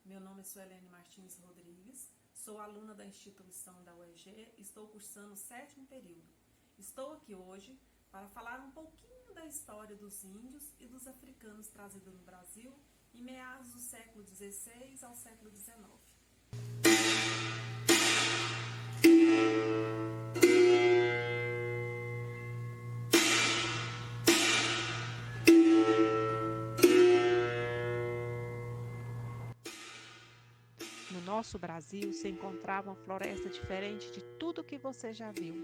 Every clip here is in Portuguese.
Meu nome é Suelene Martins Rodrigues, sou aluna da instituição da UEG, estou cursando o 7º período. Estou aqui hoje para falar um pouquinho da história dos índios e dos africanos trazidos no Brasil em meados do século XVI ao século XIX. No nosso Brasil se encontrava uma floresta diferente de tudo que você já viu.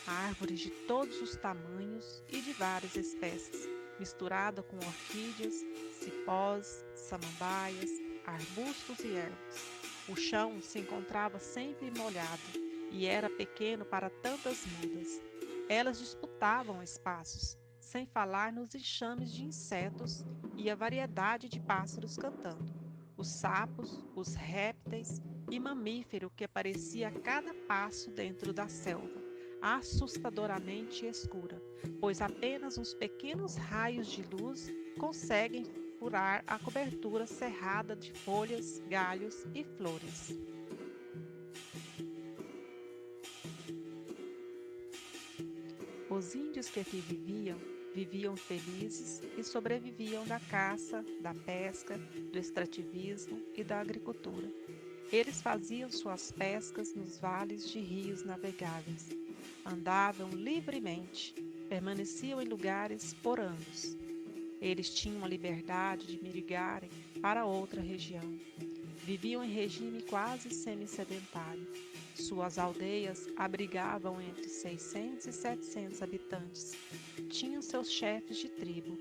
Árvores de todos os tamanhos e de várias espécies, misturada com orquídeas, cipós, samambaias, arbustos e ervas. O chão se encontrava sempre molhado e era pequeno para tantas mudas. Elas disputavam espaços, sem falar nos enxames de insetos e a variedade de pássaros cantando. Os sapos, os répteis e mamífero que aparecia a cada passo dentro da selva, assustadoramente escura, pois apenas uns pequenos raios de luz conseguem furar a cobertura cerrada de folhas, galhos e flores. Os índios que aqui viviam felizes e sobreviviam da caça, da pesca, do extrativismo e da agricultura. Eles faziam suas pescas nos vales de rios navegáveis. Andavam livremente, permaneciam em lugares por anos. Eles tinham a liberdade de migrarem para outra região. Viviam em regime quase semi-sedentário. Suas aldeias abrigavam entre 600 e 700 habitantes. Tinham seus chefes de tribo,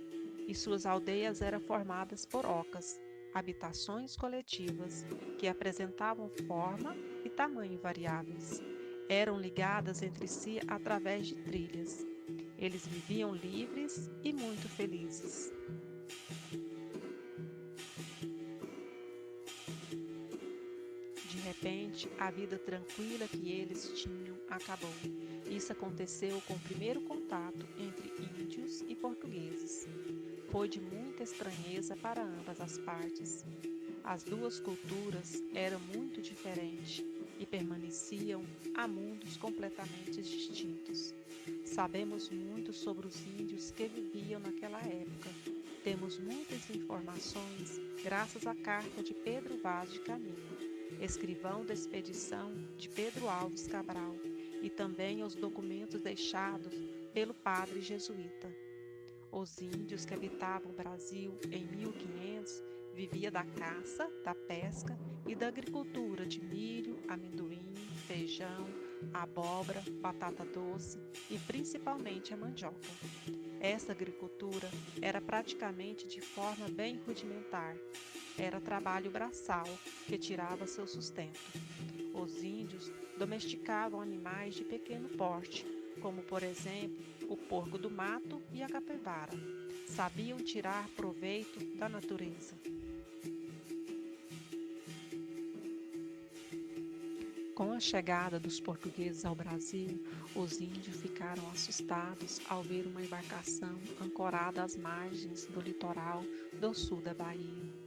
e suas aldeias eram formadas por ocas, habitações coletivas que apresentavam forma e tamanho variáveis. Eram ligadas entre si através de trilhas. Eles viviam livres e muito felizes. De repente, a vida tranquila que eles tinham acabou. Isso aconteceu com o primeiro contato entre índios e portugueses. Foi de muita estranheza para ambas as partes. As duas culturas eram muito diferentes e permaneciam a mundos completamente distintos. Sabemos muito sobre os índios que viviam naquela época. Temos muitas informações graças à carta de Pedro Vaz de Caminha, escrivão da expedição de Pedro Alves Cabral, e também aos documentos deixados pelo padre jesuíta. Os índios que habitavam o Brasil em 1500 viviam da caça, da pesca e da agricultura de milho, amendoim, feijão, abóbora, batata doce e principalmente a mandioca. Essa agricultura era praticamente de forma bem rudimentar. Era trabalho braçal que tirava seu sustento. Os índios domesticavam animais de pequeno porte, como por exemplo o porco do mato e a capivara. Sabiam tirar proveito da natureza. Com a chegada dos portugueses ao Brasil, os índios ficaram assustados ao ver uma embarcação ancorada às margens do litoral do sul da Bahia.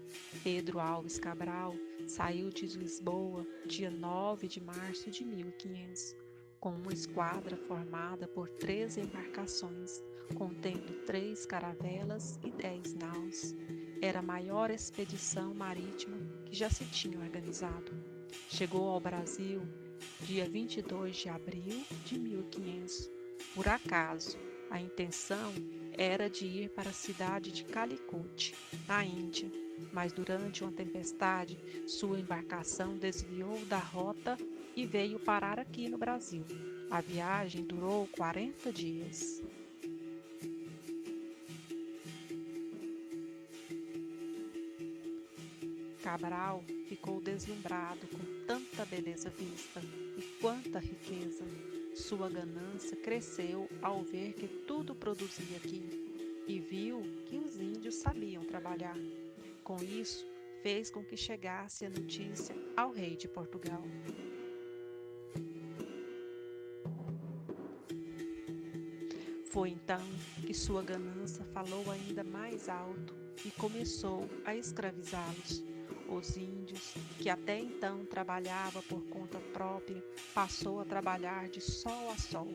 Pedro Alves Cabral saiu de Lisboa dia 9 de março de 1500, com uma esquadra formada por 13 embarcações, contendo 3 caravelas e 10 naus. Era a maior expedição marítima que já se tinha organizado. Chegou ao Brasil dia 22 de abril de 1500. Por acaso, a intenção era de ir para a cidade de Calicut, na Índia, mas durante uma tempestade, sua embarcação desviou da rota e veio parar aqui no Brasil. A viagem durou 40 dias. Cabral ficou deslumbrado com tanta beleza vista e quanta riqueza. Sua ganância cresceu ao ver que tudo produzia aqui e viu que os índios sabiam trabalhar. Com isso, fez com que chegasse a notícia ao rei de Portugal. Foi então que sua ganância falou ainda mais alto e começou a escravizá-los. Os índios, que até então trabalhavam por conta própria, passou a trabalhar de sol a sol.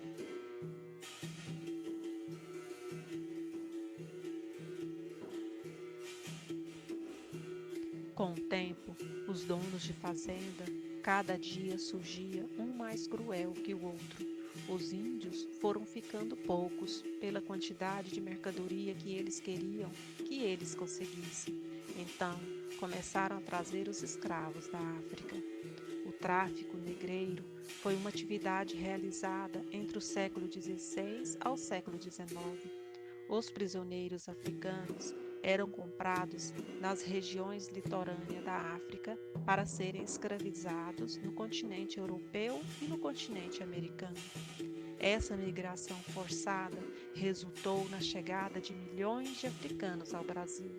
Com o tempo, os donos de fazenda, cada dia surgia um mais cruel que o outro. Os índios foram ficando poucos pela quantidade de mercadoria que eles queriam que eles conseguissem. Então, começaram a trazer os escravos da África. O tráfico negreiro foi uma atividade realizada entre o século XVI ao século XIX. Os prisioneiros africanos eram comprados nas regiões litorâneas da África para serem escravizados no continente europeu e no continente americano. Essa migração forçada resultou na chegada de milhões de africanos ao Brasil.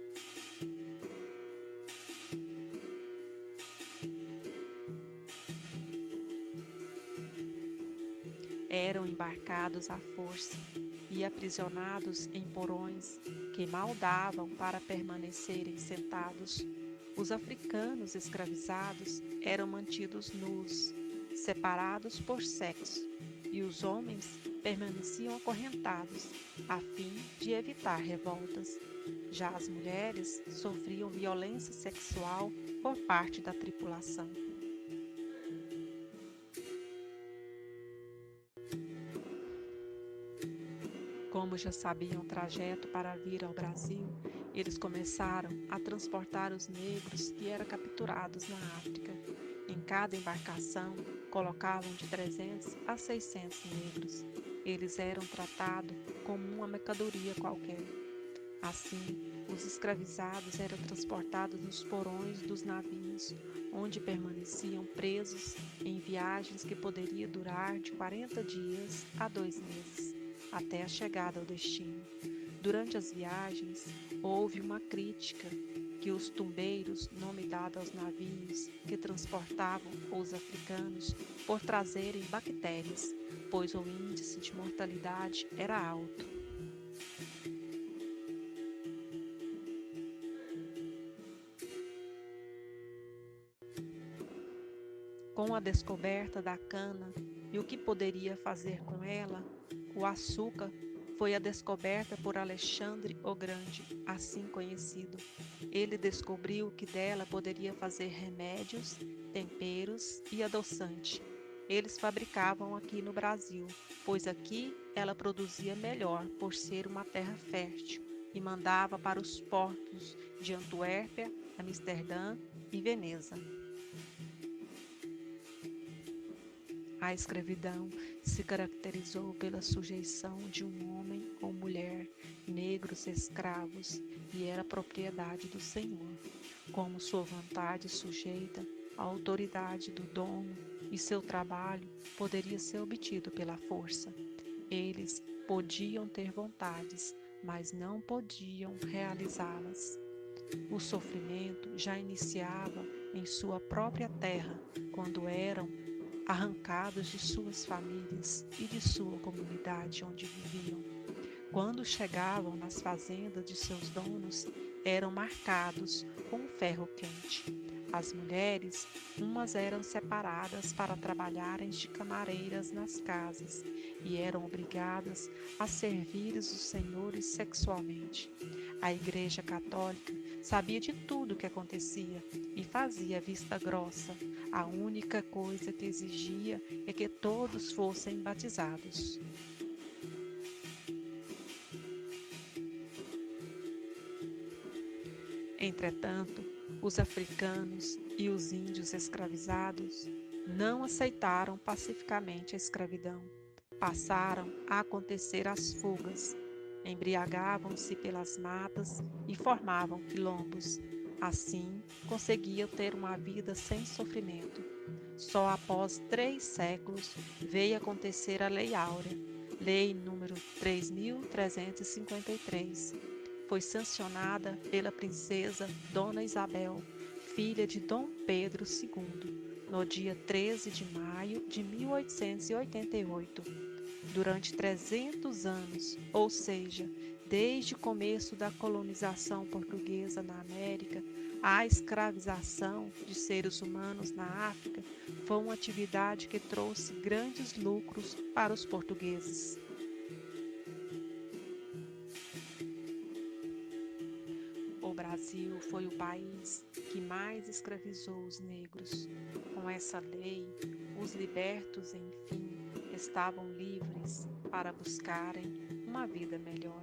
Eram embarcados à força e aprisionados em porões que mal davam para permanecerem sentados. Os africanos escravizados eram mantidos nus, separados por sexo, e os homens permaneciam acorrentados, a fim de evitar revoltas. Já as mulheres sofriam violência sexual por parte da tripulação. Como já sabiam o trajeto para vir ao Brasil, eles começaram a transportar os negros que eram capturados na África. Em cada embarcação, colocavam de 300 a 600 negros. Eles eram tratados como uma mercadoria qualquer. Assim, os escravizados eram transportados nos porões dos navios, onde permaneciam presos em viagens que poderiam durar de 40 dias a 2 meses, até a chegada ao destino. Durante as viagens, houve uma crítica que os tumbeiros, nome dado aos navios que transportavam os africanos, por trazerem bactérias, pois o índice de mortalidade era alto. Com a descoberta da cana e o que poderia fazer com ela, o açúcar foi a descoberta por Alexandre o Grande, assim conhecido. Ele descobriu que dela poderia fazer remédios, temperos e adoçante. Eles fabricavam aqui no Brasil, pois aqui ela produzia melhor por ser uma terra fértil, e mandava para os portos de Antuérpia, Amsterdã e Veneza. A escravidão se caracterizou pela sujeição de um homem ou mulher, negros escravos, e era propriedade do Senhor, como sua vontade sujeita à autoridade do dono, e seu trabalho poderia ser obtido pela força. Eles podiam ter vontades, mas não podiam realizá-las. O sofrimento já iniciava em sua própria terra, quando eram arrancados de suas famílias e de sua comunidade onde viviam. Quando chegavam nas fazendas de seus donos, eram marcados com ferro quente. As mulheres, umas eram separadas para trabalharem de camareiras nas casas e eram obrigadas a servir os senhores sexualmente. A Igreja Católica sabia de tudo o que acontecia e fazia vista grossa. A única coisa que exigia é que todos fossem batizados. Entretanto, os africanos e os índios escravizados não aceitaram pacificamente a escravidão. Passaram a acontecer as fugas, embriagavam-se pelas matas e formavam quilombos. Assim, conseguiam ter uma vida sem sofrimento. Só após 3 séculos veio acontecer a Lei Áurea, Lei número 3.353. Foi sancionada pela princesa Dona Isabel, filha de Dom Pedro II, no dia 13 de maio de 1888. Durante 300 anos, ou seja, desde o começo da colonização portuguesa na América, A escravização de seres humanos na África foi uma atividade que trouxe grandes lucros para os portugueses. O Brasil foi o país que mais escravizou os negros. Com essa lei, os libertos, enfim, estavam livres para buscarem uma vida melhor.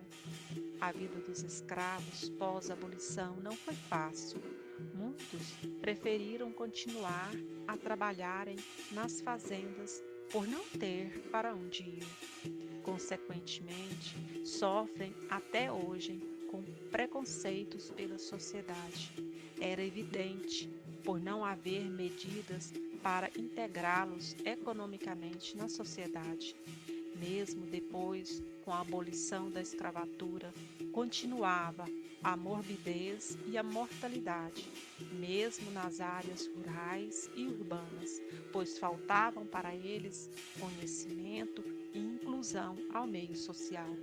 A vida dos escravos pós-abolição não foi fácil. Muitos preferiram continuar a trabalharem nas fazendas por não ter para onde ir. Consequentemente, sofrem até hoje com preconceitos pela sociedade. Era evidente, por não haver medidas para integrá-los economicamente na sociedade. Mesmo depois, com a abolição da escravatura, continuava a morbidez e a mortalidade, mesmo nas áreas rurais e urbanas, pois faltavam para eles conhecimento e inclusão ao meio social.